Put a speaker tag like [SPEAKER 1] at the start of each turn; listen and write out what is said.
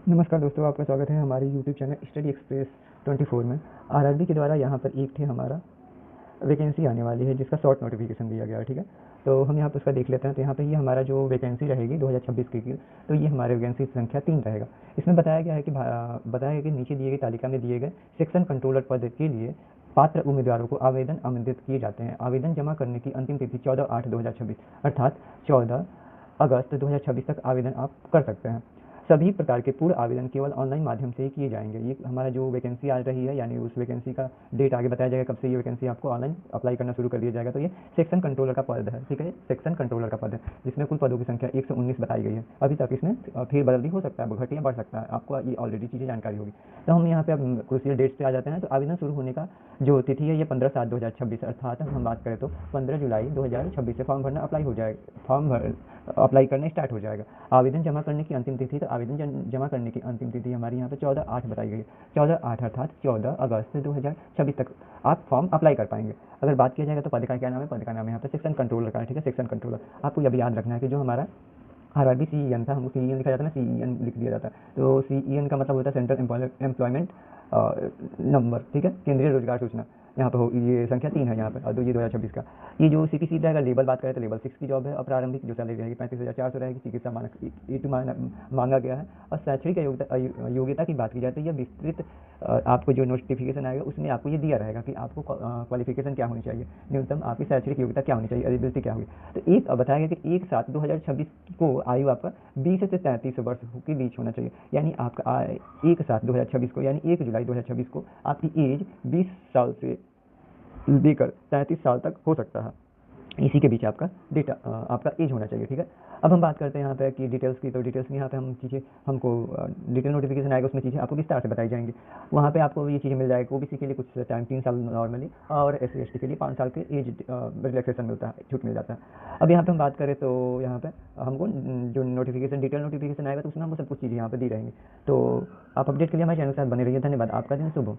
[SPEAKER 1] नमस्कार दोस्तों, आपका स्वागत है हमारे यूट्यूब चैनल स्टडी एक्सप्रेस 24 में। आरआरबी के द्वारा यहाँ पर एक थे हमारा वैकेंसी आने वाली है जिसका शॉर्ट नोटिफिकेशन दिया गया है। ठीक है, तो हम यहाँ पर उसका देख लेते हैं। तो यहाँ पे ये हमारा जो वैकेंसी रहेगी 2026 की, तो ये हमारे वैकेंसी संख्या 3 रहेगा। इसमें बताया गया है कि नीचे दिए गए तालिका में दिए गए सेक्शन कंट्रोलर पद के लिए पात्र उम्मीदवारों को आवेदन आमंत्रित किए जाते हैं। आवेदन जमा करने की अंतिम तिथि 14/8/2026 अर्थात 14 अगस्त 2026 तक आवेदन आप कर सकते हैं। सभी प्रकार के पूर्ण आवेदन केवल ऑनलाइन माध्यम से ही किए जाएंगे। ये हमारा जो वैकेंसी आ रही है, यानी उस वैकेंसी का डेट आगे बताया जाएगा कब से ये वैकेंसी आपको ऑनलाइन अप्लाई करना शुरू कर दिया जाएगा। तो ये सेक्शन कंट्रोलर का पद है। ठीक है, सेक्शन कंट्रोलर का पद है जिसमें कुल पदों की संख्या 119 बताई गई है। अभी तक इसमें फिर बदली हो सकता है, घटिया बढ़ सकता है, आपको ये ऑलरेडी चीज़ें जानकारी होगी। तो हम यहाँ पे अब कुछ डेट्स पे आ जाते हैं। तो आवेदन शुरू होने का जो तिथि है ये 15/7/2026 अर्थात हम बात करें तो 15 जुलाई 2026 से फॉर्म भरना अप्लाई हो जाएगा। अप्लाई करना स्टार्ट हो जाएगा। आवेदन जमा करने की अंतिम तिथि, तो आवेदन जमा करने की अंतिम तिथि हमारी यहाँ पे 14/8 बताई गई है। 14/8 अर्थात 14 अगस्त 2026 तक आप फॉर्म अप्लाई कर पाएंगे। अगर बात किया जाएगा तो पद का क्या नाम है, पद का नाम है यहाँ पे सेक्शन कंट्रोलर का है। ठीक है, सेक्शन कंट्रोलर आपको ये भी याद रखना है कि जो हमारा आरआरबी सीईएन था, हमको सीईएन लिखा जाता है ना, सीईएन लिख दिया जाता है। तो सीईएन का मतलब होता है सेंट्रल एम्प्लॉयमेंट नंबर। ठीक है, केंद्रीय रोजगार सूचना। यहाँ पे हो ये संख्या 3 है यहाँ पे, और दो ये 2026 का। ये जो सीपीसी रहेगा, लेवल बात करें तो लेवल 6 की जॉब है। और प्रारंभिक जो सैलरी रहेगी 35,400 रहेगी। चिकित्सा मानक E2 मांगा गया है। और शैक्षणिक योग्यता की बात की जाए तो यह विस्तृत आपको जो नोटिफिकेशन आएगा उसमें आपको ये दिया रहेगा कि आपको क्वालिफिकेशन क्या होनी चाहिए, न्यूनतम आपकी शैक्षणिक योग्यता क्या होनी चाहिए, एलिजिबिलिटी क्या होगी। तो एक बताया गया कि 1/7/2026 को आयु आपका 20 से 33 वर्ष के बीच होना चाहिए। यानी आपका 1/7/2026 को, यानी 1 जुलाई 2026 को आपकी एज 20 साल से लेकर 33 साल तक हो सकता है। इसी के बीच आपका डेटा आपका एज होना चाहिए। ठीक है, अब हम बात करते हैं यहाँ पे कि डिटेल्स की। तो डिटेल्स में यहाँ पे हम चीज़ें हमको डिटेल नोटिफिकेशन आएगा, उसमें चीज़ें आपको विस्तार से बताई जाएंगी। वहाँ पे आपको ये चीज़ें मिल जाएगी। ओबीसी के लिए कुछ टाइम 3 साल नॉर्मली, और SC/ST के लिए 5 साल के एज रिलैक्सेशन मिलता है, छूट मिल जाता है। अब यहाँ पे हम बात करें तो यहाँ पे हमको जो नोटिफिकेशन डिटेल नोटिफिकेशन आएगा तो उसमें हमको सब कुछ चीज़ें यहाँ पे दी रहेंगी। तो आप अपडेट के लिए हमारे चैनल के साथ बने रहिए। धन्यवाद, आपका दिन शुभ हो।